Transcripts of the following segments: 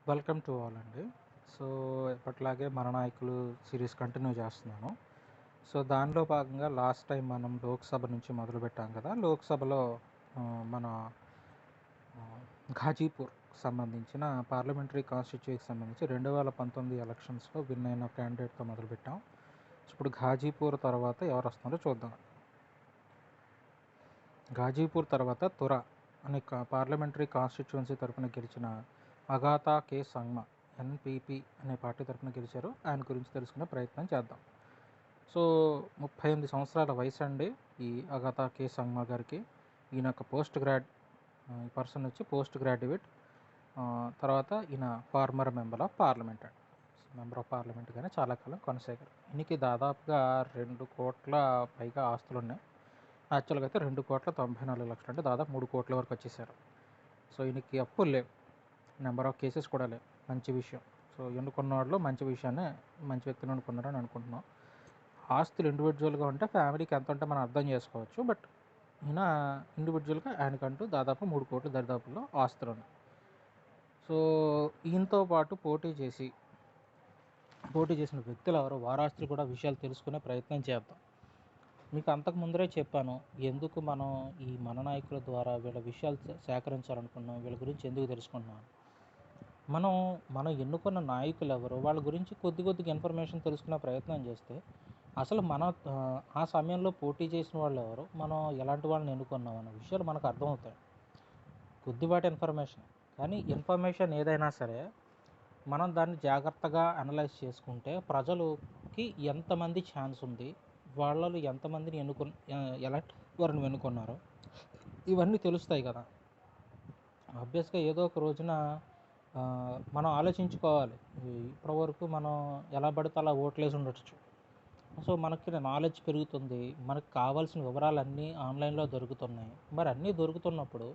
Welcome to all అండి. So, ఎప్పటిలాగే మన నాయకులు సిరీస్ కంటిన్యూ చేస్తున్నాను. సో, దానిలో భాగంగా లాస్ట్ టైం మనం లోక్సభ నుంచి మొదలుపెట్టాం కదా! లోక్సభలో మన ఘాజీపూర్ సంబంధించిన పార్లమెంటరీ కాన్స్టిట్యూయన్సీకి సంబంధించి 2019 ఎలక్షన్స్‌లో విన్ అయిన క్యాండిడేట్‌తో మొదలుపెట్టాం. ఇప్పుడు ఘాజీపూర్ తర్వాత ఎవరు వస్తున్నారో చూద్దాం. ఘాజీపూర్ తర్వాత తురా అనే పార్లమెంటరీ కాన్స్టిట్యూయన్సీ తరపున గెలిచిన అగాతా కే సంగ్మా ఎన్పీపీ అనే పార్టీ తరపున గెలిచారు. ఆయన గురించి తెలుసుకునే ప్రయత్నం చేద్దాం. సో 38 సంవత్సరాల వయసు అండి ఈ అగాతా కే సంగ్మా గారికి. ఈయన ఒక ఈ పర్సన్ వచ్చి పోస్ట్ గ్రాడ్యుయేట్. తర్వాత ఈయన ఫార్మర్ మెంబర్ ఆఫ్ పార్లమెంట్ అండి. మెంబర్ ఆఫ్ పార్లమెంట్గానే చాలా కాలం కొనసాగారు. ఈయనకి దాదాపుగా 2 కోట్ల పైగా ఆస్తులు ఉన్నాయి. యాక్చువల్గా అయితే 2,94,00,000 అంటే దాదాపు 3 కోట్ల వరకు వచ్చేసారు. సో ఈయనకి అప్పులు లేవు, నెంబర్ ఆఫ్ కేసెస్ కూడా లేవు. మంచి విషయం. సో ఎన్నుకున్న వాళ్ళు మంచి విషయాన్ని, మంచి వ్యక్తిని ఎన్నుకున్నారని అనుకుంటున్నాం. ఆస్తులు ఇండివిజువల్గా ఉంటే ఫ్యామిలీకి ఎంత ఉంటే మనం అర్థం చేసుకోవచ్చు. బట్ ఈయన ఇండివిజువల్గా ఆయనకంటూ దాదాపు 3 కోట్ల దరిదాపుల్లో ఆస్తులు ఉన్నాయి. సో ఈయనతో పాటు పోటీ చేసిన వ్యక్తులు ఎవరో వారి ఆస్తులు కూడా విషయాలు తెలుసుకునే ప్రయత్నం చేద్దాం. మీకు అంతకు ముందరే చెప్పాను, ఎందుకు మనం ఈ మన నాయకుల ద్వారా వీళ్ళ విషయాలు సేకరించాలనుకున్నాం, వీళ్ళ గురించి ఎందుకు తెలుసుకుంటున్నాం. మనం ఎన్నుకున్న నాయకులు ఎవరు, వాళ్ళ గురించి కొద్దిగా ఇన్ఫర్మేషన్ తెలుసుకునే ప్రయత్నం చేస్తే అసలు ఆ సమయంలో పోటీ చేసిన వాళ్ళు ఎవరు, మనం ఎలాంటి వాళ్ళని ఎన్నుకున్నాం అన్న విషయాలు మనకు అర్థమవుతాయి. కొద్దిపాటి ఇన్ఫర్మేషన్, కానీ ఇన్ఫర్మేషన్ ఏదైనా సరే మనం దాన్ని జాగ్రత్తగా అనలైజ్ చేసుకుంటే ప్రజలకి ఎంతమంది ఛాన్స్ ఉంది, వాళ్ళలో ఎంతమందిని ఎలాంటి వారిని ఎన్నుకున్నారో ఇవన్నీ తెలుస్తాయి కదా. ఆబ్వియస్గా ఏదో ఒక రోజున మనం ఆలోచించుకోవాలి. ఇప్పటివరకు మనం ఎలా పడితే అలా ఓట్లేసి ఉండొచ్చు. సో మనకి నాలెడ్జ్ పెరుగుతుంది, మనకు కావాల్సిన వివరాలన్నీ ఆన్లైన్లో దొరుకుతున్నాయి. మరి అన్నీ దొరుకుతున్నప్పుడు,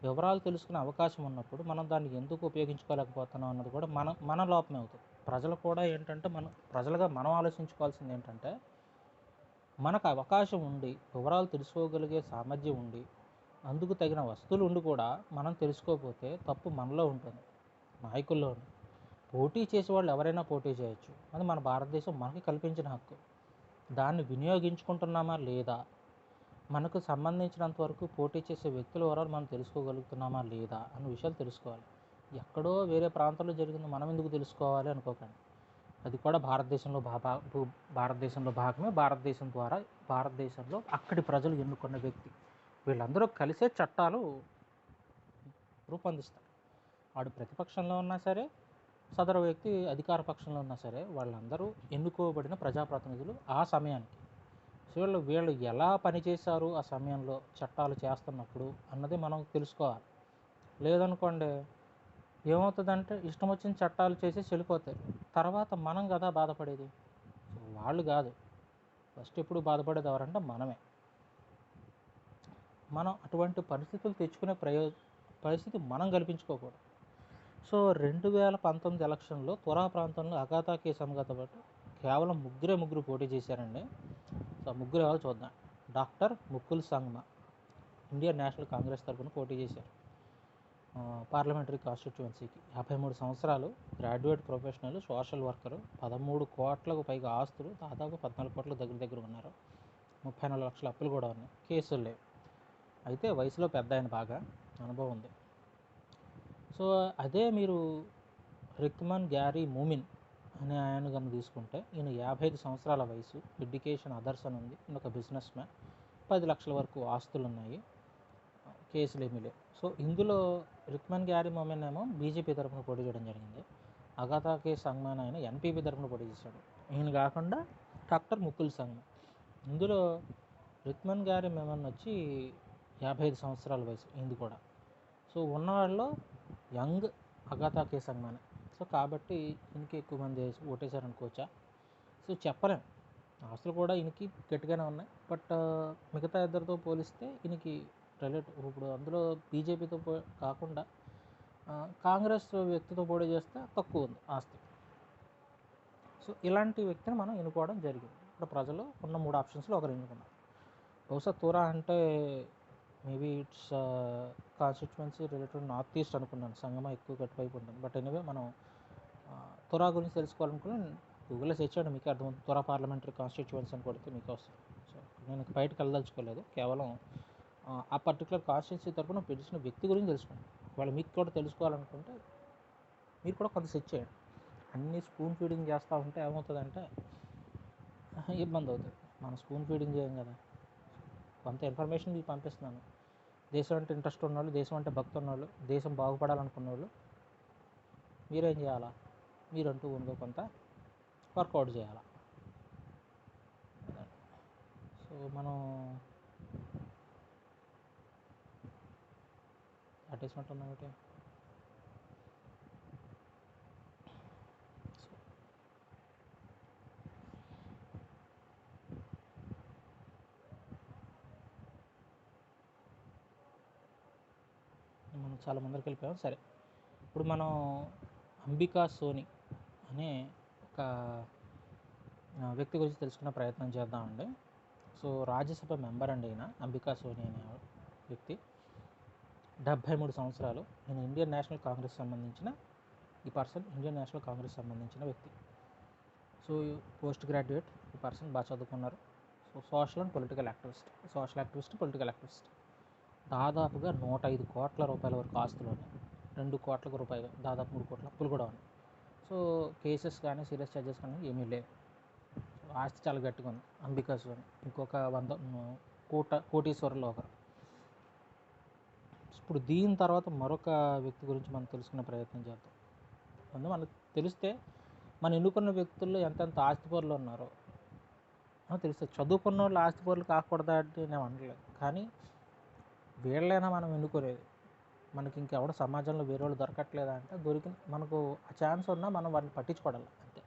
వివరాలు తెలుసుకునే అవకాశం ఉన్నప్పుడు మనం దాన్ని ఎందుకు ఉపయోగించుకోలేకపోతున్నాం అన్నది కూడా మన లోపమే అవుతుంది. ప్రజలు కూడా ఏంటంటే ప్రజలుగా మనం ఆలోచించుకోవాల్సింది ఏంటంటే, మనకు అవకాశం ఉండి వివరాలు తెలుసుకోగలిగే సామర్థ్యం ఉండి అందుకు తగిన వస్తువులు ఉండి కూడా మనం తెలుసుకోకపోతే తప్పు మనలో ఉంటుంది, నాయకుల్లో ఉంది. పోటీ చేసేవాళ్ళు ఎవరైనా పోటీ చేయొచ్చు, అది మన భారతదేశం మనకి కల్పించిన హక్కు. దాన్ని వినియోగించుకుంటున్నామా లేదా, మనకు సంబంధించినంత వరకు పోటీ చేసే వ్యక్తుల వివరాలు మనం తెలుసుకోగలుగుతున్నామా లేదా అన్న విషయాలు తెలుసుకోవాలి. ఎక్కడో వేరే ప్రాంతంలో జరిగింది మనం ఎందుకు తెలుసుకోవాలి అనుకోకండి. అది కూడా భారతదేశంలో భాగమే. భారతదేశంలో అక్కడి ప్రజలు ఎన్నుకున్న వ్యక్తి, వీళ్ళందరూ కలిసే చట్టాలు రూపొందిస్తారు. వాడు ప్రతిపక్షంలో ఉన్నా సరే, సదరు వ్యక్తి అధికార పక్షంలో ఉన్నా సరే, వాళ్ళందరూ ఎన్నుకోబడిన ప్రజాప్రతినిధులు ఆ సమయానికి. సో వీళ్ళు ఎలా పనిచేశారు ఆ సమయంలో చట్టాలు చేస్తున్నప్పుడు అన్నది మనం తెలుసుకోవాలి. లేదనుకోండి ఏమవుతుందంటే ఇష్టం వచ్చిన చట్టాలు చేసి వెళ్ళిపోతారు. తర్వాత మనం కదా బాధపడేది, వాళ్ళు కాదు. ఫస్ట్ ఎప్పుడు బాధపడేది ఎవరంటే మనమే. మనం అటువంటి పరిస్థితులు తెచ్చుకునే పరిస్థితి మనం కల్పించుకోకూడదు. సో 2019 ఎలక్షన్లో తురా ప్రాంతంలో అగాతా కే సంఘతో పాటు కేవలం ముగ్గురు పోటీ చేశారండి. సో ముగ్గురు ఎవరు చూద్దాం. Doctor Mukul Sangma Indian national Congress తరఫున పోటీ చేశారు. పార్లమెంటరీ కాన్స్టిట్యుయెన్సీకి 53 సంవత్సరాలు, గ్రాడ్యుయేట్ ప్రొఫెషనల్, సోషల్ వర్కరు, 13 కోట్లకు పైగా ఆస్తులు, దాదాపు 14 కోట్ల దగ్గర ఉన్నారు. 34 లక్షల అప్పులు కూడా ఉన్నాయి. కేసులు లేవు. అయితే వయసులో పెద్ద ఆయన, బాగా అనుభవం ఉంది. సో అదే మీరు రిక్మన్ గ్యారీ మూమిన్ అనే ఆయన కనుక తీసుకుంటే, ఈయన 55 సంవత్సరాల వయసు, ఎడ్యుకేషన్ అదర్స్ అని ఉంది. ఈయన ఒక బిజినెస్ మ్యాన్, 10 లక్షల వరకు ఆస్తులు ఉన్నాయి, కేసులు ఏమీ లేవు. సో ఇందులో రిక్మన్ గ్యారీ మూమిన్ ఏమో బీజేపీ తరఫున పోటీ చేయడం జరిగింది. అగాతా కే సంగ్మా ఆయన ఎన్పీపీ తరఫున పోటీ చేశాడు. ఈయన కాకుండా డాక్టర్ ముకుల్ సంగ్మా. ఇందులో రిక్మన్ గ్యారీ మూమిన్ వచ్చి 55 సంవత్సరాల వయసు ఈయనది కూడా. సో ఉన్నవాళ్ళలో యంగ్ అగాతా కే సంగ్మానే. సో కాబట్టి ఈయనకి ఎక్కువ మంది ఓటేశారనుకోవచ్చా? సో చెప్పలేం. ఆస్తులు కూడా ఈయనకి గట్టిగానే ఉన్నాయి. బట్ మిగతా ఇద్దరితో పోలిస్తే ఈయనకి ఇప్పుడు అందులో బీజేపీతో కాకుండా కాంగ్రెస్ వ్యక్తితో పోటీ చేస్తే తక్కువ ఉంది ఆస్తి. సో ఇలాంటి వ్యక్తిని మనం ఎన్నుకోవడం జరిగింది. ఇప్పుడు ప్రజలు ఉన్న 3 ఆప్షన్స్లో ఒకరు ఎన్నుకున్నారు. బహుశా తురా అంటే maybe it's constituency related north east అనుకున్నాను, సంగమ ఎక్కువ కట్టువైపు ఉంటుంది. బట్ ఎనీవే మనం తురా గురించి తెలుసుకోవాలనుకుని గూగుల్లో సెర్చ్ చేయండి, మీకు అర్థమవుతుంది. తురా పార్లమెంటరీ కాన్స్టిట్యువెన్సీ అని కొడితే మీకు వస్తుంది. సో నేను బయటకు వెళ్ళదలుచుకోలేదు, కేవలం ఆ పర్టికులర్ కాన్స్టిట్యున్సీ తరపున పిలిచిన వ్యక్తి గురించి తెలుసుకోండి. వాళ్ళు మీకు కూడా తెలుసుకోవాలనుకుంటే మీరు కూడా కొంత సెర్చ్ చేయండి. అన్నీ స్పూన్ ఫీడింగ్ చేస్తూ ఉంటే ఏమవుతుందంటే ఇబ్బంది అవుతుంది. మనం స్పూన్ ఫీడింగ్ చేయం కదా. కొంత ఇన్ఫర్మేషన్ మీకు పంపిస్తున్నాను. దేశం అంటే ఇంట్రెస్ట్ ఉన్నవాళ్ళు, దేశం అంటే భక్తి ఉన్నవాళ్ళు, దేశం బాగుపడాలనుకున్న వాళ్ళు మీరేం చేయాలా, మీరంటూ ఉందో కొంత వర్కౌట్ చేయాలా. సో మనం అడ్వర్టైజ్మెంట్ ఉన్నాం ఒకటి. మనం చాలా ముందరికి వెళ్ళిపోయాం. సరే, ఇప్పుడు మనం అంబికా సోని అనే ఒక వ్యక్తి గురించి తెలుసుకునే ప్రయత్నం చేద్దామండి. సో రాజ్యసభ మెంబర్ అండి ఈయన, అంబికా సోని అనే వ్యక్తి. 73 సంవత్సరాలు. ఈయన ఇండియన్ నేషనల్ కాంగ్రెస్ సంబంధించిన ఇండియన్ నేషనల్ కాంగ్రెస్ సంబంధించిన వ్యక్తి. సో పోస్ట్ గ్రాడ్యుయేట్ ఈ పర్సన్, బాగా చదువుకున్నారు. So social activist, political activist. దాదాపుగా 105 కోట్ల రూపాయల వరకు ఆస్తులు ఉన్నాయి. 2 కోట్ల రూపాయలు, దాదాపు 3 కోట్ల అప్పులు కూడా ఉన్నాయి. సో కేసెస్ కానీ సీరియస్ ఛార్జెస్ కానీ ఏమీ లేవు. ఆస్తి చాలా గట్టిగా ఉంది అంబికా సోని. ఇంకొక 100 కోటీశ్వరులు ఒకరు. ఇప్పుడు దీని తర్వాత మరొక వ్యక్తి గురించి మనం తెలుసుకునే ప్రయత్నం చేద్దాం. ముందు మనకు తెలిస్తే మనం ఎన్నుకున్న వ్యక్తుల్లో ఎంతెంత ఆస్తిపరులు ఉన్నారో తెలుస్తుంది. చదువుకున్న వాళ్ళు ఆస్తిపరులు కాకూడదా అంటే నేను అనట్లేదు, కానీ వీళ్ళైనా మనం ఎన్నుకోలేదు. మనకి ఇంకెవడ సమాజంలో వేరే వాళ్ళు దొరకట్లేదా అంటే దొరికిన మనకు ఆ ఛాన్స్ ఉన్నా మనం వాటిని పట్టించుకోవాలి అంతే.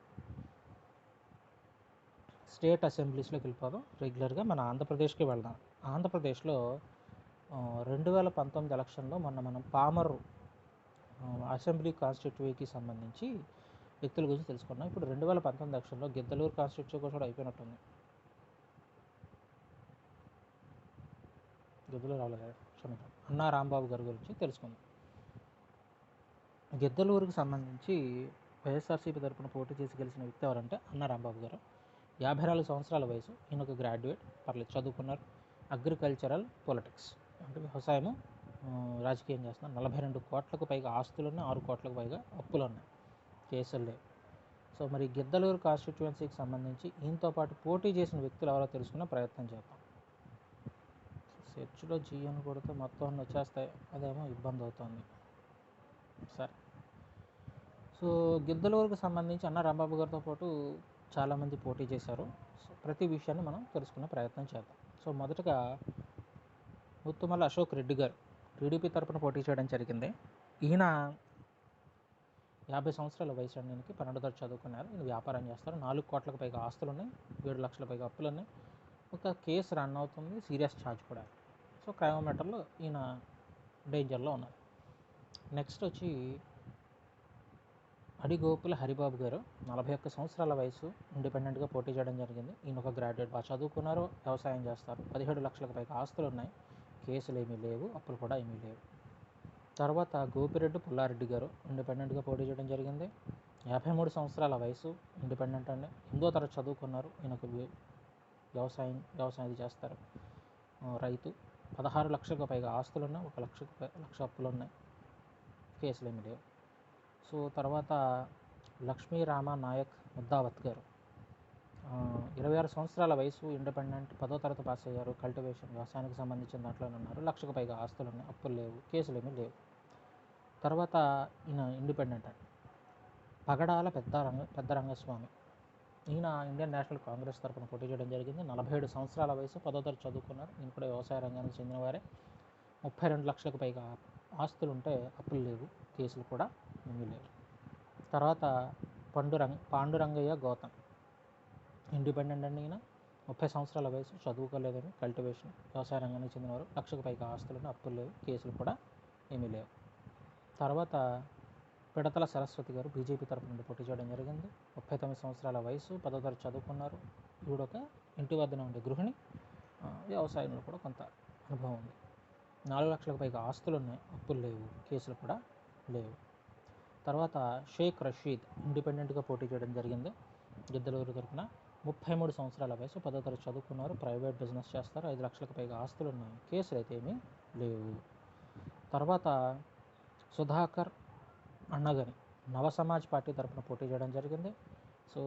స్టేట్ అసెంబ్లీస్లోకి వెళ్ళిపోదాం. రెగ్యులర్గా మన ఆంధ్రప్రదేశ్కి వెళ్దాం. ఆంధ్రప్రదేశ్లో 2019 ఎలక్షన్లో మనం పామరు అసెంబ్లీ కాన్స్టిట్యూన్సీకి సంబంధించి వ్యక్తుల గురించి తెలుసుకున్నాం. ఇప్పుడు 2019 ఎలక్షన్లో గిద్దలూరు కాన్స్టిట్యూన్సీ కూడా అయిపోయినట్టుంది. గిద్దలూరు రాలేదు, క్షమించండి, అన్నా రాంబాబు గారి గురించి తెలుసుకుందాం. గిద్దలూరుకి సంబంధించి వైఎస్ఆర్సీపీ తరపున పోటీ చేసి గెలిచిన వ్యక్తి ఎవరంటే అన్నా రాంబాబు గారు. 54 సంవత్సరాల వయసు. ఈయన ఒక గ్రాడ్యుయేట్, పర్లేదు చదువుకున్నారు. అగ్రికల్చరల్ పొలిటిక్స్ అంటే వ్యవసాయము, రాజకీయం చేస్తున్నారు. 42 కోట్లకు పైగా ఆస్తులు ఉన్నాయి, 6 కోట్లకు పైగా అప్పులు ఉన్నాయి, కేసులు లేవు. సో మరి గిద్దలూరు కాన్స్టిట్యువెన్సీకి సంబంధించి ఈయనతో పాటు పోటీ చేసిన వ్యక్తులు ఎవరో తెలుసుకునే ప్రయత్నం చేద్దాం. సెర్చ్లో జీ అని కొడితే మొత్తం అన్నీ వచ్చేస్తాయి, అదేమో ఇబ్బంది అవుతుంది. సరే, సో గిద్దలూరుకు సంబంధించి అన్న రాంబాబు గారితో పాటు చాలామంది పోటీ చేశారు. సో ప్రతి విషయాన్ని మనం తెలుసుకునే ప్రయత్నం చేద్దాం. సో మొదటగా ముత్తుమల అశోక్ రెడ్డి గారు టీడీపీ తరపున పోటీ చేయడం జరిగింది. ఈయన 50 సంవత్సరాల వయసు అండి. ఈయనకి 12వ తరగతి చదువుకున్నారు. ఈయన వ్యాపారం చేస్తారు. 4 కోట్లకు పైగా ఆస్తులు ఉన్నాయి, 7 లక్షల పైగా అప్పులు ఉన్నాయి. ఒక కేసు రన్ అవుతుంది, సీరియస్ ఛార్జ్ కూడా. సో క్రైమ్ మ్యాటర్లో ఈయన డేంజర్లో ఉన్నారు. నెక్స్ట్ వచ్చి అడిగోపుల హరిబాబు గారు, 41 సంవత్సరాల వయసు, ఇండిపెండెంట్గా పోటీ చేయడం జరిగింది. ఈయన ఒక గ్రాడ్యుయేట్, బాగా చదువుకున్నారు, వ్యవసాయం చేస్తారు. 17 లక్షలకు పైగా ఆస్తులు ఉన్నాయి, కేసులు ఏమీ లేవు, అప్పులు కూడా ఏమీ లేవు. తర్వాత గోపిరెడ్డి పుల్లారెడ్డి గారు ఇండిపెండెంట్గా పోటీ చేయడం జరిగింది. 53 సంవత్సరాల వయసు, ఇండిపెండెంట్ అండి. 8వ తరగతి చదువుకున్నారు. ఈయనకు వ్యవసాయం చేస్తారు, రైతు. 16 లక్షలకు పైగా ఆస్తులు ఉన్నాయి, 1 లక్ష అప్పులు ఉన్నాయి, కేసులు ఏమీ లేవు. సో తర్వాత లక్ష్మీ రామ నాయక్ ముద్దావత్ గారు, 26 సంవత్సరాల వయసు, ఇండిపెండెంట్, 10వ తరగతి పాస్ అయ్యారు. కల్టివేషన్, వ్యవసాయానికి సంబంధించిన దాంట్లోనే ఉన్నారు. 1 లక్షకు పైగా ఆస్తులు ఉన్నాయి, అప్పులు లేవు, కేసులు ఏమీ లేవు. తర్వాత ఈయన ఇండిపెండెంట్ అండి, పగడాల పెద్ద రంగస్వామి. ఈయన ఇండియన్ నేషనల్ కాంగ్రెస్ తరపున పోటీ చేయడం జరిగింది. 47 సంవత్సరాల వయసు, 10వ తరగతి చదువుకున్నారు. ఈయన కూడా వ్యవసాయ రంగానికి చెందినవారే. 32 లక్షలకు పైగా ఆస్తులు ఉంటే అప్పులు లేవు, కేసులు కూడా ఏమీ లేవు. తర్వాత పాండురంగయ్య గౌతమ్, ఇండిపెండెంట్ అండి. ఈయన 30 సంవత్సరాల వయసు, చదువుకోలేదని, కల్టివేషన్, వ్యవసాయ రంగానికి చెందినవారు. 1 లక్షకు పైగా ఆస్తులను, అప్పులు లేవు, కేసులు కూడా ఏమీ లేవు. తర్వాత పిడతల సరస్వతి గారు బీజేపీ తరపు నుండి పోటీ చేయడం జరిగింది. 39 సంవత్సరాల వయసు, 10వ తరగతి చదువుకున్నారు. ఈవిడ ఒక ఇంటి వద్దనే ఉండే గృహిణి, వ్యవసాయంలో కూడా కొంత అనుభవం ఉంది. 4 లక్షలకు పైగా ఆస్తులు ఉన్నాయి, అప్పులు లేవు, కేసులు కూడా లేవు. తర్వాత షేక్ రషీద్ ఇండిపెండెంట్గా పోటీ చేయడం జరిగింది గిద్దలూరు తరపున. 33 సంవత్సరాల వయసు, 10వ తరగతి చదువుకున్నారు, ప్రైవేట్ బిజినెస్ చేస్తారు, 5 లక్షలకు పైగా ఆస్తులు ఉన్నాయి, కేసులు అయితే ఏమీ లేవు. తర్వాత సుధాకర్ అన్నగని నవ సమాజ్ పార్టీ తరపున పోటీ చేయడం జరిగింది. సో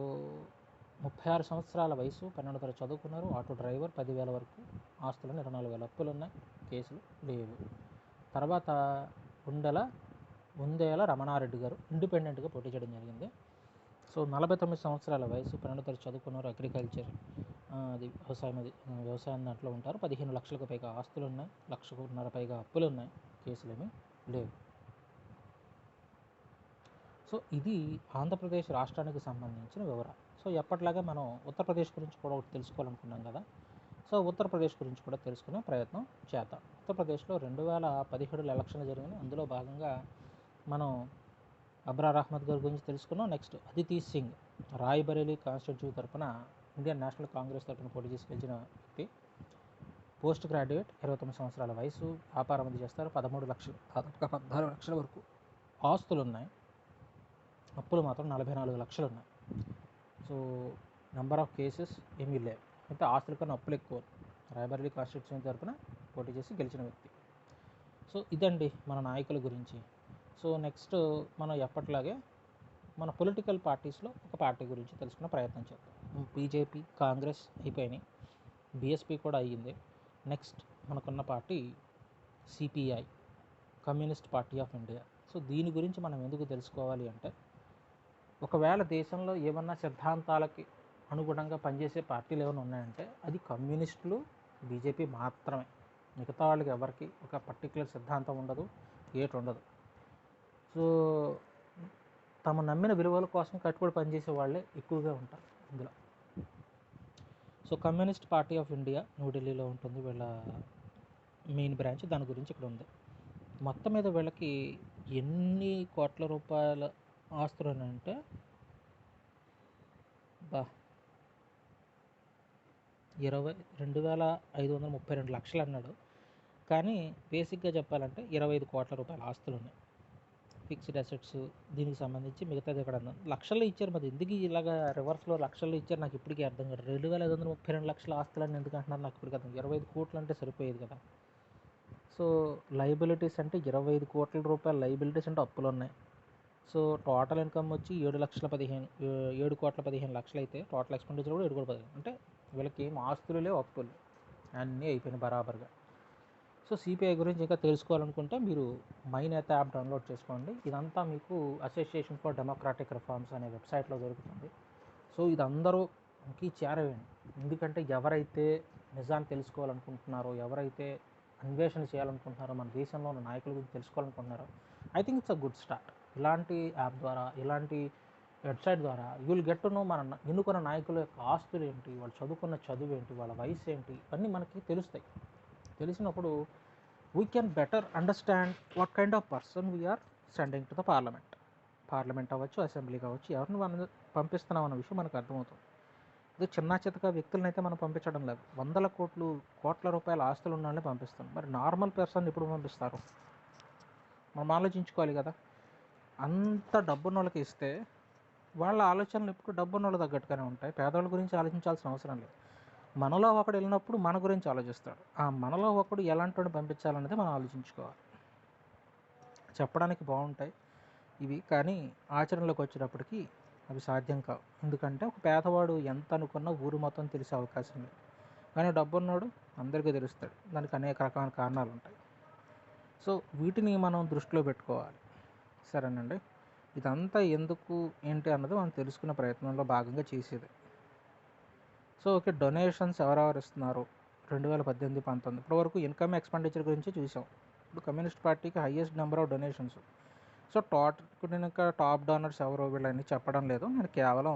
36 సంవత్సరాల వయసు, 12వ తరగతి చదువుకున్నారు, ఆటో డ్రైవర్, 10,000 వరకు ఆస్తులు, 24,000 అప్పులు ఉన్నాయి, కేసులు లేవు. తర్వాత ఉందేల రమణారెడ్డి గారు ఇండిపెండెంట్గా పోటీ చేయడం జరిగింది. సో 49 సంవత్సరాల వయసు, 12వ తరగతి చదువుకున్నారు, అగ్రికల్చర్ అది వ్యవసాయం దాంట్లో ఉంటారు, 15 లక్షలకు పైగా ఆస్తులు ఉన్నాయి, 1,500,000 పైగా అప్పులు ఉన్నాయి, కేసులేమీ లేవు. సో ఇది ఆంధ్రప్రదేశ్ రాష్ట్రానికి సంబంధించిన వివరాలు. సో ఎప్పటిలాగా మనం ఉత్తరప్రదేశ్ గురించి కూడా ఒకటి తెలుసుకోవాలనుకున్నాం కదా. సో ఉత్తరప్రదేశ్ గురించి కూడా తెలుసుకునే ప్రయత్నం చేద్దాం. ఉత్తరప్రదేశ్లో 2017 ఎలక్షన్లు జరిగినాయి. అందులో భాగంగా మనం అబ్రార్ అహ్మద్ గారి గురించి తెలుసుకున్నాం. నెక్స్ట్ అదితి సింగ్ రాయ్బరేలీ కాన్స్టిట్యూన్సీ తరపున ఇండియన్ నేషనల్ కాంగ్రెస్ తరపున పోటీ చేసి గెలిచిన వ్యక్తి. పోస్ట్ గ్రాడ్యుయేట్, 29 సంవత్సరాల వయసు, వ్యాపారం అది చేస్తారు, 13 లక్షలు, దాదాపుగా 14 లక్షల వరకు ఆస్తులు ఉన్నాయి, అప్పులు మాత్రం 44 లక్షలు ఉన్నాయి. సో నెంబర్ ఆఫ్ కేసెస్ ఏమీ లేవు, అయితే ఆస్తుల కన్నా అప్పులు ఎక్కువ. రాయ్బరేలీ కాన్స్టిట్యూన్సీ తరపున పోటీ చేసి గెలిచిన వ్యక్తి. సో ఇదండి మన నాయకుల గురించి. సో నెక్స్ట్ మనం ఎప్పట్లాగే మన పొలిటికల్ పార్టీస్లో ఒక పార్టీ గురించి తెలుసుకునే ప్రయత్నం చేద్దాం. బీజేపీ, కాంగ్రెస్ అయిపోయినాయి, బీఎస్పీ కూడా అయ్యింది. నెక్స్ట్ మనకున్న party CPI, communist party of India. So దీని గురించి మనం ఎందుకు తెలుసుకోవాలి అంటే, ఒకవేళ దేశంలో ఏమన్నా సిద్ధాంతాలకి అనుగుణంగా పనిచేసే పార్టీలు ఏమైనా ఉన్నాయంటే అది కమ్యూనిస్టులు, బీజేపీ మాత్రమే. మిగతా వాళ్ళకి ఎవరికి ఒక పర్టికులర్ సిద్ధాంతం ఉండదు, ఏటి ఉండదు. సో తమ నమ్మిన విలువల కోసం కట్టుబడి పనిచేసే వాళ్ళే ఎక్కువగా ఉంటారు ఇందులో. So communist party of India న్యూఢిల్లీలో ఉంటుంది, వీళ్ళ మెయిన్ బ్రాంచ్. దాని గురించి ఇక్కడ ఉంది. మొత్తం మీద వీళ్ళకి ఎన్ని కోట్ల రూపాయల ఆస్తులు అంటే 2,532 లక్షలు అన్నాడు, కానీ బేసిక్గా చెప్పాలంటే 25 కోట్ల రూపాయల ఆస్తులు ఉన్నాయి, ఫిక్స్డ్ అసెట్స్. దీనికి సంబంధించి మిగతాది ఇక్కడ లక్షల్లో ఇచ్చారు. మరి ఎందుకు ఇలాగా రివర్స్లో లక్షల్లో ఇచ్చారు నాకు ఇప్పటికీ అర్థం కాదు. 2,532 లక్షల ఆస్తులని ఎందుకు అంటున్నారు నాకు ఇప్పటికీ అర్థం. 25 కోట్లు అంటే సరిపోయేది కదా. సో లైబిలిటీస్ అంటే 25 కోట్ల రూపాయల లైబిలిటీస్ అంటే అప్పులు ఉన్నాయి. సో టోటల్ ఇన్కమ్ వచ్చి 7,15 లక్షలు అయితే టోటల్ ఎక్స్పెండిచర్ కూడా 7,15 అంటే వీళ్ళకి ఏం ఆస్తులు లేవు, అప్పులు అన్నీ అయిపోయినాయి బరాబర్గా. సో సిపిఐ గురించి ఇంకా తెలుసుకోవాలనుకుంటే మీరు మైనేత యాప్ డౌన్లోడ్ చేసుకోండి. ఇదంతా మీకు అసోసియేషన్ ఫర్ డెమోక్రాటిక్ రిఫార్మ్స్ అనే వెబ్సైట్లో దొరుకుతుంది. సో ఇది అందరూకి చేరవేయండి, ఎందుకంటే ఎవరైతే నిజాన్ని తెలుసుకోవాలనుకుంటున్నారో, ఎవరైతే అన్వేషణ చేయాలనుకుంటున్నారో, మన దేశంలో ఉన్న నాయకుల గురించి తెలుసుకోవాలనుకుంటున్నారో, I think it's a good start. ఇలాంటి యాప్ ద్వారా, ఇలాంటి వెబ్సైట్ ద్వారా you will get to know మన ఎన్నుకున్న నాయకుల యొక్క ఆస్తులు ఏంటి, వాళ్ళు చదువుకున్న చదువు ఏంటి, వాళ్ళ వయసు ఏంటి, ఇవన్నీ మనకి తెలుస్తాయి. తెలిసినప్పుడు we can better understand what kind of person we are sending to the parliament అవ్వచ్చు, అసెంబ్లీ కావచ్చు, ఎవరిని మనం పంపిస్తున్నాం అన్న విషయం మనకు అర్థమవుతుంది. ఇది చిన్న చితక వ్యక్తులను అయితే మనం పంపించడం లేదు, కోట్ల రూపాయల ఆస్తులు ఉన్న వాళ్ళని పంపిస్తాం. మరి నార్మల్ పర్సన్ ఎప్పుడు పంపిస్తారు మనం ఆలోచించుకోవాలి కదా. అంత డబ్బున్న వాళ్ళకి ఇస్తే వాళ్ళ ఆలోచనలు ఎప్పుడు డబ్బున్న వాళ్ళు తగ్గట్టుగానే ఉంటాయి, పేదవాళ్ళ గురించి ఆలోచించాల్సిన అవసరం లేదు. మనలో ఒకడు వెళ్ళినప్పుడు మన గురించి ఆలోచిస్తాడు. ఆ మనలో ఒకడు ఎలాంటి వాడిని పంపించాలనేది మనం ఆలోచించుకోవాలి. చెప్పడానికి బాగుంటాయి ఇవి, కానీ ఆచరణలోకి వచ్చేటప్పటికి అవి సాధ్యం కావు. ఎందుకంటే ఒక పేదవాడు ఎంత అనుకున్నా ఊరు మొత్తం తెలిసే అవకాశం లేదు, కానీ డబ్బున్నాడు అందరికీ తెలుస్తాడు. దానికి అనేక రకాల కారణాలు ఉంటాయి. సో వీటిని మనం దృష్టిలో పెట్టుకోవాలి. సరేనండి, ఇదంతా ఎందుకు ఏంటి అన్నది మనం తెలుసుకునే ప్రయత్నంలో భాగంగా చేసేది. సో ఓకే, డొనేషన్స్ ఎవరెవరు ఇస్తున్నారు 2018-19 ఇప్పటివరకు ఇన్కమ్ ఎక్స్పెండిచర్ గురించి చూసాం. ఇప్పుడు కమ్యూనిస్ట్ పార్టీకి highest number of donations. So నేను ఇంకా టాప్ డోనర్స్ ఎవరో వీళ్ళని చెప్పడం లేదు, నేను కేవలం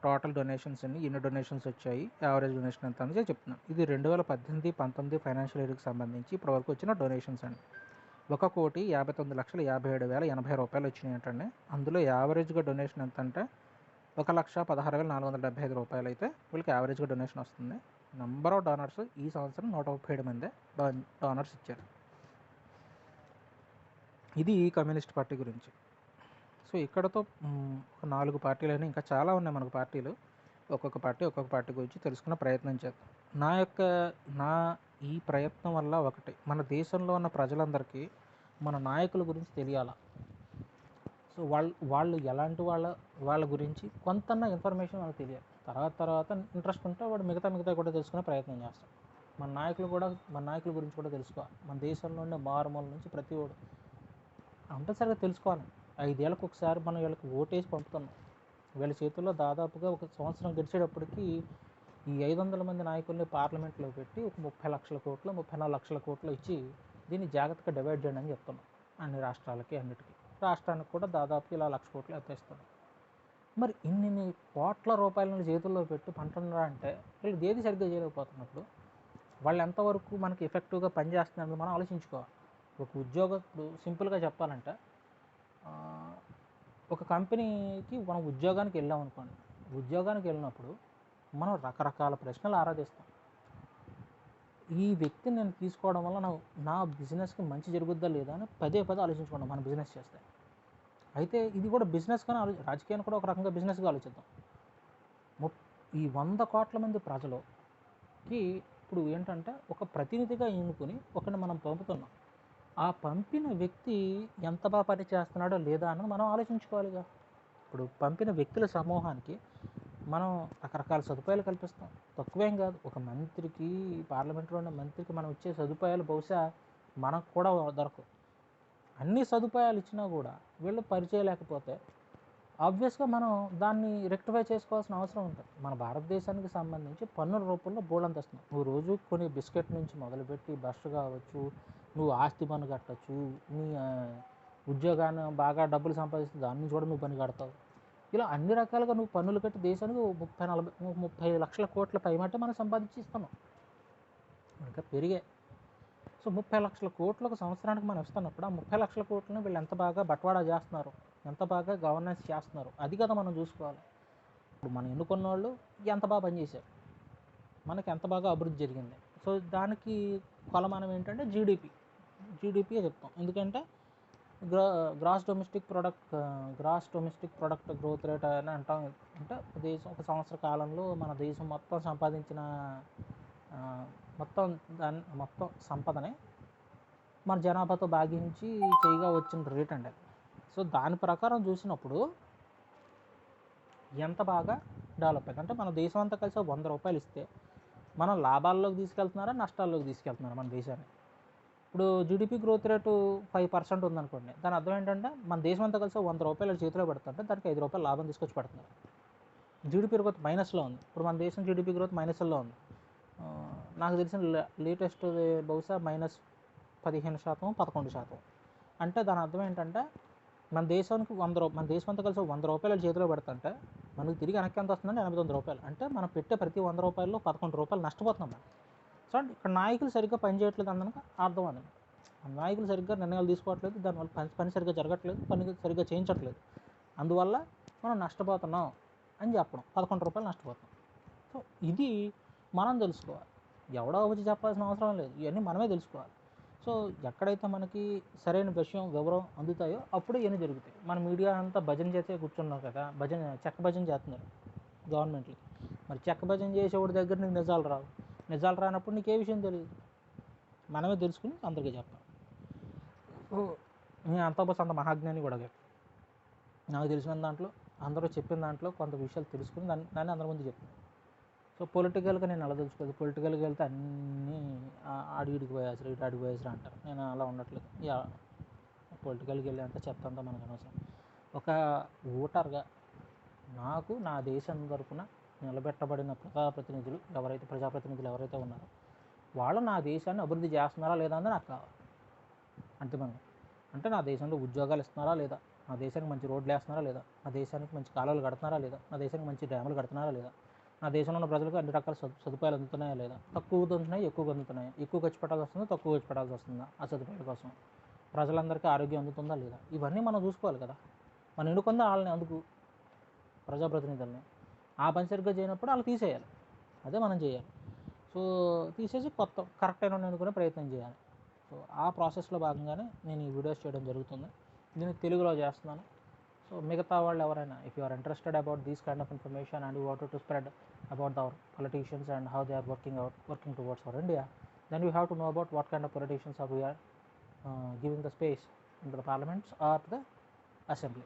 టోటల్ డొనేషన్స్ అన్ని ఎన్ని డొనేషన్స్ వచ్చాయి, యావరేజ్ డొనేషన్ ఎంత అనేది చెప్తున్నాను. ఇది 2018-19 ఫైనాన్షియల్ ఇయర్కి సంబంధించి ఇప్పటివరకు వచ్చిన డొనేషన్స్ అండి. 1,59,57,080 రూపాయలు వచ్చినాయి అంటండి. అందులో యావరేజ్గా డొనేషన్ ఎంత అంటే 1,16,475 రూపాయలు అయితే వీళ్ళకి యావరేజ్గా డొనేషన్ వస్తుంది. నెంబర్ ఆఫ్ డోనర్స్ ఈ సంవత్సరం 137 మంది డోనర్స్ ఇచ్చారు. ఇది కమ్యూనిస్ట్ పార్టీ గురించి. సో ఇక్కడతో ఒక 4 పార్టీలైనా ఇంకా చాలా ఉన్నాయి మనకు పార్టీలు. ఒక్కొక్క పార్టీ గురించి తెలుసుకునే ప్రయత్నం చేద్దాం. నా ఈ ప్రయత్నం వల్ల ఒకటి, మన దేశంలో ఉన్న ప్రజలందరికీ మన నాయకుల గురించి తెలియాలా. సో వాళ్ళు ఎలాంటి వాళ్ళ గురించి కొంతన్నా ఇన్ఫర్మేషన్ మనకు తెలియాలి. తర్వాత ఇంట్రెస్ట్ ఉంటే వాడు మిగతా కూడా తెలుసుకునే ప్రయత్నం చేస్తాం. మన నాయకుల గురించి కూడా తెలుసుకోవాలి. మన దేశంలో ఉండే మారుమూల నుంచి ప్రతి ఒడు కంపల్సరీగా తెలుసుకోవాలి. 5 ఏళ్ళకి ఒకసారి మనం వీళ్ళకి ఓటేసి పంపుతున్నాం. వీళ్ళ చేతుల్లో దాదాపుగా ఒక సంవత్సరం గడిచేటప్పటికి ఈ 500 మంది నాయకుల్ని పార్లమెంట్లో పెట్టి ఒక 30 లక్షల కోట్లు 34 లక్షల కోట్లు ఇచ్చి దీన్ని జాగ్రత్తగా డివైడ్ చేయండి అని చెప్తున్నాం. అన్ని రాష్ట్రాలకి అన్నిటికీ. రాష్ట్రానికి కూడా దాదాపు ఇలా 1,00,000 కోట్లు ఎత్తేస్తున్నాం. మరి ఇన్ని కోట్ల రూపాయలను చేతుల్లో పెట్టి పంటున్నారంటే వీళ్ళు ఏది సరిగ్గా చేయలేకపోతున్నప్పుడు వాళ్ళు ఎంతవరకు మనకి ఎఫెక్టివ్గా పనిచేస్తున్నారని మనం ఆలోచించుకోవాలి. ఒక ఇప్పుడు సింపుల్గా చెప్పాలంటే ఒక కంపెనీకి మనం ఉద్యోగానికి వెళ్ళాం అనుకోండి. ఉద్యోగానికి వెళ్ళినప్పుడు మనం రకరకాల ప్రశ్నలు ఆరాధిస్తాం. ఈ వ్యక్తిని నేను తీసుకోవడం వల్ల నా బిజినెస్కి మంచి జరుగుద్దా లేదా అని పదే ఆలోచించుకుంటాం మనం బిజినెస్ చేస్తే. అయితే ఇది కూడా బిజినెస్ కానీ రాజకీయాన్ని కూడా ఒక రకంగా బిజినెస్గా ఆలోచిద్దాం. ఈ 100 కోట్ల మంది ప్రజలకి ఇప్పుడు ఏంటంటే ఒక ప్రతినిధిగా ఎన్నుకొని ఒకరిని మనం పంపుతున్నాం. ఆ పంపిన వ్యక్తి ఎంత బాగా పని చేస్తున్నాడో లేదా అన్నది మనం ఆలోచించుకోవాలిగా. ఇప్పుడు పంపిన వ్యక్తుల సమూహానికి మనం రకరకాల సదుపాయాలు కల్పిస్తాం. తక్కువేం కాదు. ఒక మంత్రికి, పార్లమెంట్లో ఉన్న మంత్రికి మనం ఇచ్చే సదుపాయాలు బహుశా మనకు కూడా దొరకవు. అన్ని సదుపాయాలు ఇచ్చినా కూడా వీళ్ళు పరిచయలేకపోతే ఆబ్వియస్గా మనం దాన్ని రెక్టిఫై చేసుకోవాల్సిన అవసరం ఉంటుంది. మన భారతదేశానికి సంబంధించి పన్నుల రూపంలో బోల్డంత వస్తుంది. నువ్వు రోజు కొన్ని బిస్కెట్ నుంచి మొదలుపెట్టి బస్సు కావచ్చు, నువ్వు ఆస్తి పన్ను కట్టచ్చు, నీ ఉద్యోగాన్ని బాగా డబ్బులు సంపాదిస్తే దాని నుంచి కూడా నువ్వు పన్ను కడతావు. ఇలా అన్ని రకాలుగా నువ్వు పన్నులు కట్టి దేశానికి 30 లక్షల కోట్ల పైమాటే మనం సంపాదించి ఇస్తున్నాం. ఇంకా పెరిగాయి. సో 30 లక్షల కోట్లు ఒక సంవత్సరానికి మనం ఇస్తున్నప్పుడు ఆ 30 లక్షల కోట్లను వీళ్ళు ఎంత బాగా బట్వాడా చేస్తున్నారు, ఎంత బాగా గవర్నెన్స్ చేస్తున్నారు, అది కదా మనం చూసుకోవాలి. ఇప్పుడు మనం ఎన్నుకున్న వాళ్ళు ఎంత బాగా పనిచేశారు, మనకి ఎంత బాగా అభివృద్ధి జరిగింది. సో దానికి కొలమానం ఏంటంటే జీడిపి చెప్తాం. ఎందుకంటే gross domestic product growth rate అని అంటాం. అంటే ఒక సంవత్సర కాలంలో మన దేశం మొత్తం సంపాదించిన మొత్తం సంపదని మన జనాభాతో భాగించి చేయగా వచ్చిన రేట్ అండి. సో దాని ప్రకారం చూసినప్పుడు ఎంత బాగా డెవలప్ అయింది అంటే మన దేశం అంతా కలిసి 100 రూపాయలు ఇస్తే మనం లాభాల్లోకి తీసుకెళ్తున్నారా, నష్టాల్లోకి తీసుకెళ్తున్నారా మన దేశాన్ని? ఇప్పుడు జీడిపి గ్రోత్ రేటు 5% ఉందనుకోండి. దాని అర్థం ఏంటంటే మన దేశం అంతా కలిసి 100 రూపాయలు చేతిలో పెడుతుంటే దానికి 5 రూపాయలు లాభం తీసుకొచ్చి పెడుతున్నారు. జీడిపి గ్రోత్ మైనస్లో ఉంది. ఇప్పుడు మన దేశం జీడిపి గ్రోత్ మైనస్లో ఉంది. నాకు తెలిసిన లేటెస్ట్ బహుశా -15%, 11%. అంటే దాని అర్థం ఏంటంటే మన దేశానికి మన దేశం అంతా కలిసి 100 రూపాయలు చేతిలో పెడుతుంటే మనకు తిరిగి వెనక్కి ఎంత వస్తుందంటే 89 రూపాయలు. అంటే మనం పెట్టే ప్రతి 100 రూపాయల్లో 11 రూపాయలు నష్టపోతున్నాం మనం. సో అంటే ఇక్కడ నాయకులు సరిగ్గా పనిచేయట్లేదు అన్నది అర్థం అని. నాయకులు సరిగ్గా నిర్ణయాలు తీసుకోవట్లేదు, దానివల్ల పని సరిగ్గా జరగట్లేదు, పని సరిగ్గా చేయించట్లేదు. అందువల్ల మనం నష్టపోతున్నాం అని చెప్పడం, 11 రూపాయలు నష్టపోతున్నాం. సో ఇది మనం తెలుసుకోవాలి. ఎవడో వచ్చి చెప్పాల్సిన అవసరం లేదు, ఇవన్నీ మనమే తెలుసుకోవాలి. సో ఎక్కడైతే మనకి సరైన వివరం అందుతాయో అప్పుడే ఇవన్నీ జరుగుతాయి. మన మీడియా అంతా భజన చేసే కూర్చున్నారు కదా, చెక్క భజన చేస్తున్నారు గవర్నమెంట్కి. మరి చెక్క భజన చేసేవాడి దగ్గర నీకు నిజాలు రానప్పుడు నీకు ఏ విషయం తెలియదు. మనమే తెలుసుకుని అందరికీ చెప్పాలి. నేను అంత మహాజ్ఞాని కూడా కాదు. నాకు తెలిసిన దాంట్లో, అందరూ చెప్పిన దాంట్లో కొంత విషయాలు తెలుసుకుని దాన్ని అందరి ముందు చెప్తాను. సో పొలిటికల్గా నేను అలా తెలుసుకోలేదు. పొలిటికల్గా వెళ్తే అన్నీ ఆడికి పోయేసరు, ఇటు ఆడికి పోయేసరు అంటారు. నేను అలా ఉండట్లేదు. పొలిటికల్కి వెళ్ళి అంతా చెప్తాంతా మనకు అనవసరం. ఒక ఓటర్గా నాకు నా దేశం తరపున నిలబెట్టబడిన ప్రజాప్రతినిధులు ఎవరైతే ఉన్నారో వాళ్ళు నా దేశాన్ని అభివృద్ధి చేస్తున్నారా లేదా అని నాకు కావాలి. అంతిమంగా అంటే నా దేశంలో ఉద్యోగాలు ఇస్తున్నారా లేదా, నా దేశానికి మంచి రోడ్లు వేస్తున్నారా లేదా, నా దేశానికి మంచి కాలువలు కడుతున్నారా లేదా, నా దేశానికి మంచి డ్యాములు కడుతున్నారా లేదా, నా దేశంలో ఉన్న ప్రజలకు అన్ని రకాల సదుపాయాలు అందుతున్నాయా లేదా, తక్కువగా అందుతున్నాయి, ఎక్కువగా అందుతున్నాయా, ఎక్కువ ఖర్చు పెట్టాల్సి వస్తుందా, తక్కువ ఖర్చు పెట్టాల్సి వస్తుందా ఆ సదుపాయాల కోసం, ప్రజలందరికీ ఆరోగ్యం అందుతుందా లేదా, ఇవన్నీ మనం చూసుకోవాలి కదా. మనం ఎన్నుకుందా వాళ్ళని, అందుకు ప్రజాప్రతినిధులని. ఆ పని సరిగ్గా చేయనప్పుడు వాళ్ళు తీసేయాలి. అదే మనం చేయాలి. సో తీసేసి కరెక్ట్ అయిన ఎన్నుకునే ప్రయత్నం చేయాలి. సో ఆ ప్రాసెస్లో భాగంగానే నేను ఈ వీడియోస్ చేయడం జరుగుతుంది. నేను తెలుగులో చేస్తున్నాను. సో మిగతా వాళ్ళు ఎవరైనా if you are interested about these kind of information and you wanted to spread about our politicians and how they are working towards our India, then you have to know about what kind of politicians are we are giving the space into the parliaments or the assembly.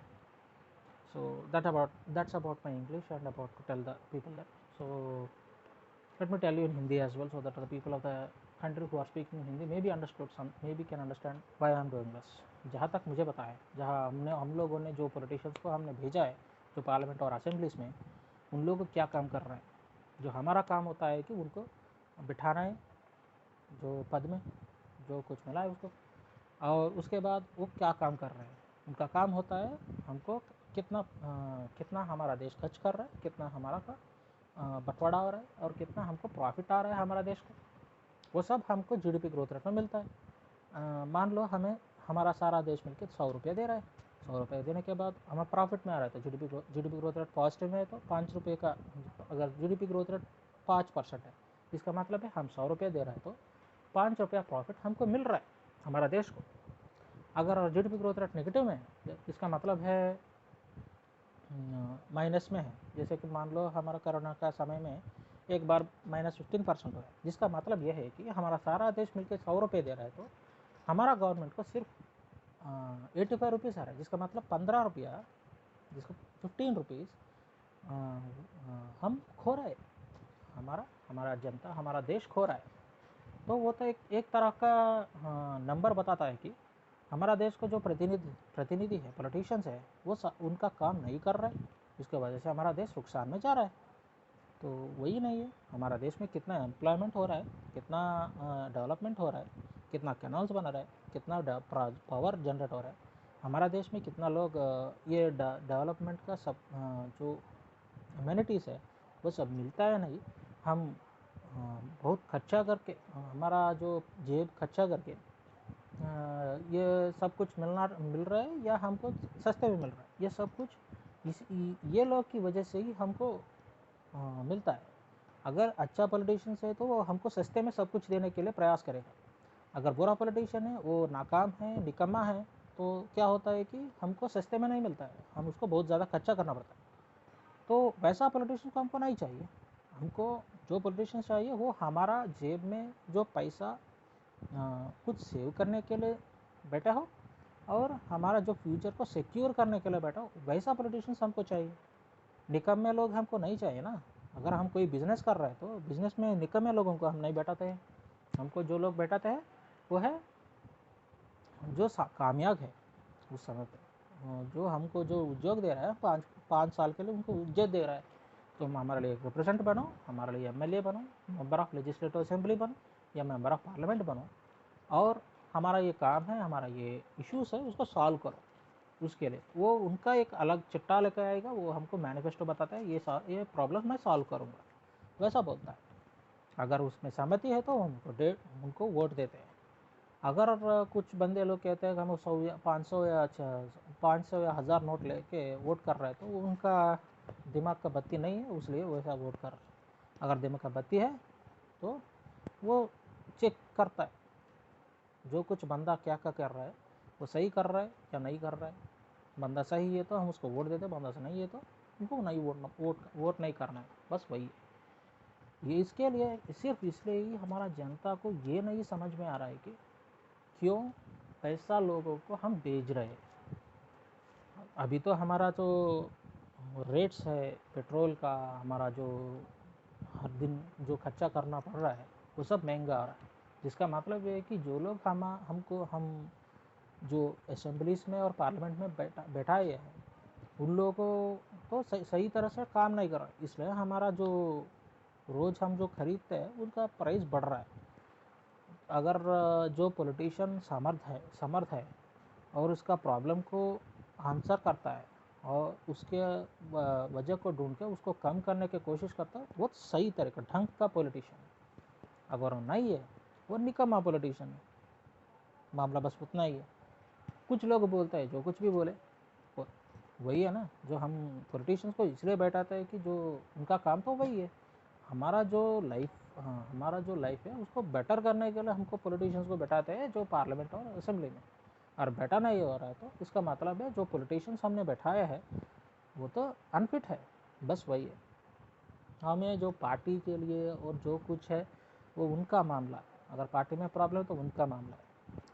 So that's about my English and about to tell the people that. So let me tell you in Hindi as well, so that the people of the country who are speaking Hindi maybe can understand why I am doing this. जहाँ तक मुझे पता है, जहाँ हम लोगों ने जो पॉलिटिशियंस को हमने भेजा है जो पार्लियामेंट और असेंबलीज में, उन लोग क्या काम कर रहे हैं. जो हमारा काम होता है कि उनको बिठाना है जो पद में, जो कुछ मिला है उसको, और उसके बाद वो क्या काम कर रहे हैं. उनका काम होता है हमको कितना हमारा देश खर्च कर रहा है, कितना हमारा का बंटवारा हो रहा है और कितना हमको प्रॉफिट आ रहा है हमारा देश को. वो सब हमको जीडीपी ग्रोथ रेट में मिलता है. मान लो हमें हमारा सारा देश मिलकर 100 रुपये दे रहा है. 100 रुपये देने के बाद हमें प्रॉफिट में आ रहा है. तो जीडीपी ग्रोथ रेट पॉजिटिव में है तो 5 रुपये का, अगर जीडीपी ग्रोथ रेट 5% है, इसका मतलब है हम 100 रुपये दे रहे हैं तो 5 रुपया प्रॉफिट हमको मिल रहा है हमारा देश को. अगर जीडीपी ग्रोथ रेट नेगेटिव में है, इसका मतलब है माइनस में है. जैसे कि मान लो हमारा कोरोना का समय में एक बार -15% हुआ है, जिसका मतलब यह है कि हमारा सारा देश मिलकर 100 रुपये दे रहा है तो हमारा गवर्नमेंट को सिर्फ 85 रुपीज़ आ रहा है. जिसका मतलब 15 रुपया, जिसको 15 रुपीज़ हम खो रहे हैं. हमारा जनता, हमारा देश खो रहा है. तो वो तो एक तरह का नंबर बताता है कि हमारा देश को जो प्रतिनिधि है, पॉलिटिशियंस है, वो उनका काम नहीं कर रहा है. जिसकी वजह से हमारा देश नुकसान में जा रहा है. तो वही नहीं है, हमारा देश में कितना एम्प्लॉयमेंट हो रहा है, कितना डेवलपमेंट हो रहा है, कितना कैनाल्स बना रहा है, कितना पावर जनरेट हो रहा है. हमारा देश में कितना लोग ये डेवलपमेंट का सब जो अम्यूनिटीज़ है वो सब मिलता है नहीं. हम बहुत खर्चा करके, हमारा जो जेब खर्चा करके ये सब कुछ मिल रहा है या हमको सस्ते में मिल रहा है. ये सब कुछ ये लोग की वजह से ही हमको मिलता है. अगर अच्छा पॉलिटिशियन है तो वो हमको सस्ते में सब कुछ देने के लिए प्रयास करेगा. अगर बुरा पॉलिटिशियन है, वो नाकाम है, निकम्मा है, तो क्या होता है कि हमको सस्ते में नहीं मिलता है, हम उसको बहुत ज़्यादा खर्चा करना पड़ता है. तो वैसा पॉलिटिशियन को हमको नहीं चाहिए. हमको जो पॉलिटिशियन चाहिए वो हमारा जेब में जो पैसा कुछ सेव करने के लिए बैठा हो और हमारा जो फ्यूचर को सिक्योर करने के लिए बैठा हो, वैसा पॉलिटिशियंस हमको चाहिए. निकम्मे लोग हमको नहीं चाहिए ना. अगर हम कोई बिज़नेस कर रहे हैं तो बिज़नेस में निकम्मे लोगों को हम नहीं बैठाते हैं. हमको जो लोग बैठाते हैं वो है जो कामयाब है उस समय पे, जो हमको जो उद्योग दे रहा है 5 साल के लिए उनको उद्योग दे रहा है. तो हमारे लिए रिप्रेजेंट बनो, हमारे लिए एमएलए बनो, मेंबर ऑफ लेजिस्लेटिव असेंबली बनो या मेंबर ऑफ पार्लियामेंट बनो, और हमारा ये काम है, हमारा ये इश्यूज़ है, उसको सॉल्व करो. उसके लिए वो उनका एक अलग चिट्ठा लेकर आएगा, वो हमको मैनिफेस्टो बताता है ये प्रॉब्लम मैं सॉल्व करूँगा, वैसा बोलता है. अगर उसमें सहमति है तो उनको वोट देते हैं. अगर कुछ बंदे लोग कहते हैं कि हम 100 या 500 या 1000 नोट लेके वोट कर रहे हैं, तो उनका दिमाग का बत्ती नहीं है, इसलिए वैसा वोट कर रहे हैं. अगर दिमाग का बत्ती है तो वो चेक करता है जो कुछ बंदा क्या कर रहा है, वो सही कर रहा है या नहीं कर रहा है. बंदा सही है तो हम उसको वोट देते हैं, बंदा से नहीं है तो उनको नहीं वोट नहीं करना है. बस वही है. ये इसके लिए सिर्फ इसलिए ही हमारा जनता को ये नहीं समझ में आ रहा है कि क्यों ऐसा लोगों को हम भेज रहे हैं. अभी तो हमारा जो रेट्स है पेट्रोल का, हमारा जो हर दिन जो खर्चा करना पड़ रहा है वो सब महंगा आ रहा है. जिसका मतलब ये है कि जो लोग हम जो असेंबलीज में और पार्लियामेंट में बैठाए हैं उन लोगों को तो सही तरह से काम नहीं कर रहा है. इसलिए हमारा जो रोज़ हम जो खरीदते हैं उनका प्राइस बढ़ रहा है. अगर जो पॉलिटिशियन समर्थ है और उसका प्रॉब्लम को आंसर करता है और उसके वजह को ढूंढ के उसको कम करने की कोशिश करता है, वो सही तरीका ढंग का पॉलिटिशियन है. अगर वो नहीं है, वो निकम्मा पॉलिटिशियन है. मामला बस उतना ही है. कुछ लोग बोलते हैं जो कुछ भी बोले, वही है ना. जो हम पॉलिटिशियंस को इसलिए बैठाते हैं कि जो उनका काम तो वही है. हमारा जो लाइफ हमारा जो लाइफ है उसको बेटर करने के लिए हमको पॉलिटिशियंस को बैठाते हैं जो पार्लियामेंट और असेंबली में, और बेटा नहीं हो रहा है तो इसका मतलब है जो पॉलिटिशियंस हमने बैठाया है वो तो अनफिट है, बस वही है। हमें जो पार्टी के लिए और जो कुछ है वो उनका मामला है, अगर पार्टी में प्रॉब्लम है तो उनका मामला है।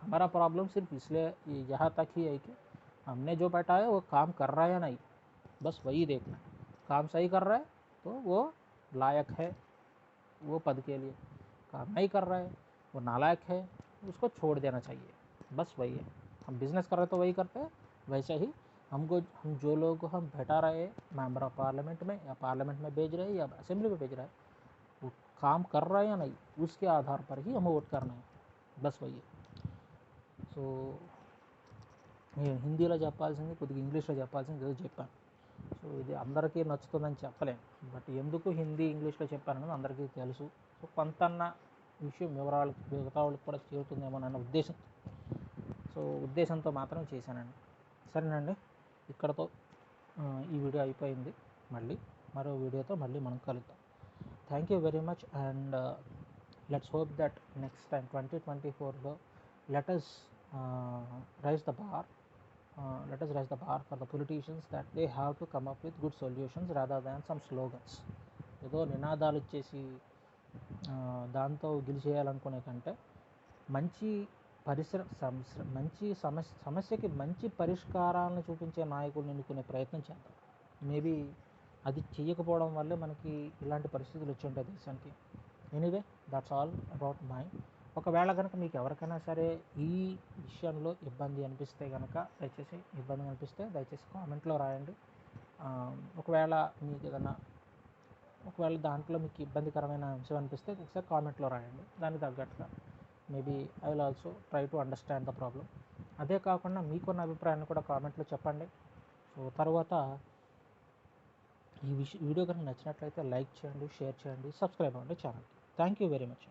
हमारा प्रॉब्लम सिर्फ इसलिए यहाँ तक ही है कि हमने जो बैठाया वो काम कर रहा है या नहीं, बस वही देखना है। काम सही कर रहा है तो वो लायक है वो पद के लिए, काम नहीं कर रहा है वो नालायक है, उसको छोड़ देना चाहिए, बस वही है। हम बिज़नेस कर रहे तो वही करते हैं, वैसे ही हम जो लोगों को हम बैठा रहे मेंबर ऑफ पार्लियामेंट में या पार्लियामेंट में भेज रहे हैं या असेंबली में भेज रहे हैं, वो काम कर रहा है या नहीं उसके आधार पर ही हमें वोट करना है, बस वही है। సో నేను హిందీలో చెప్పాల్సింది కొద్దిగా ఇంగ్లీష్లో చెప్పాల్సింది ఏదో చెప్పాను. సో ఇది అందరికీ నచ్చుతుందని చెప్పలేను, బట్ ఎందుకు హిందీ ఇంగ్లీష్లో చెప్పానన్నది అందరికీ తెలుసు. సో కొంతన్న విషయం వివరాలు మిగతా వాళ్ళకి కూడా చేరుతుందేమోనన్న ఉద్దేశంతో మాత్రం చేశానండి. సరేనండి, ఇక్కడతో ఈ వీడియో అయిపోయింది. మళ్ళీ మరో వీడియోతో మళ్ళీ మనం కలుద్దాం. Thank you very much, and let's hope that next time 2024లో let us raise the bar for the politicians, that they have to come up with good solutions rather than some slogans. ఏదో నినాదాలు ఇచ్చేసి దాంతో గెలిచేయాలనుకునే కంటే మంచి సమస్యకి మంచి పరిష్కారాలను చూపించే నాయకుడిని ఎన్నుకునే ప్రయత్నం చేద్దాం. మేబీ అది చేయకపోవడం వల్లే మనకి ఇలాంటి పరిస్థితులు వచ్చి ఉంటాయి దేశానికి. Anyway, that's all about my. ఒకవేళ కనుక మీకు ఎవరికైనా సరే ఈ విషయంలో ఇబ్బంది అనిపిస్తే కనుక దయచేసి కామెంట్లో రాయండి. ఒకవేళ మీకు ఏదైనా దాంట్లో మీకు ఇబ్బందికరమైన అంశం అనిపిస్తే ఒకసారి కామెంట్లో రాయండి. దానికి తగ్గట్టుగా maybe I will also try to understand the problem. అదే కాకుండా మీకున్న అభిప్రాయాన్ని కూడా కామెంట్లో చెప్పండి. సో తర్వాత ఈ వీడియో కనుక నచ్చినట్లయితే లైక్ చేయండి, షేర్ చేయండి, సబ్స్క్రైబ్ అవ్వండి ఛానల్కి. Thank you very much.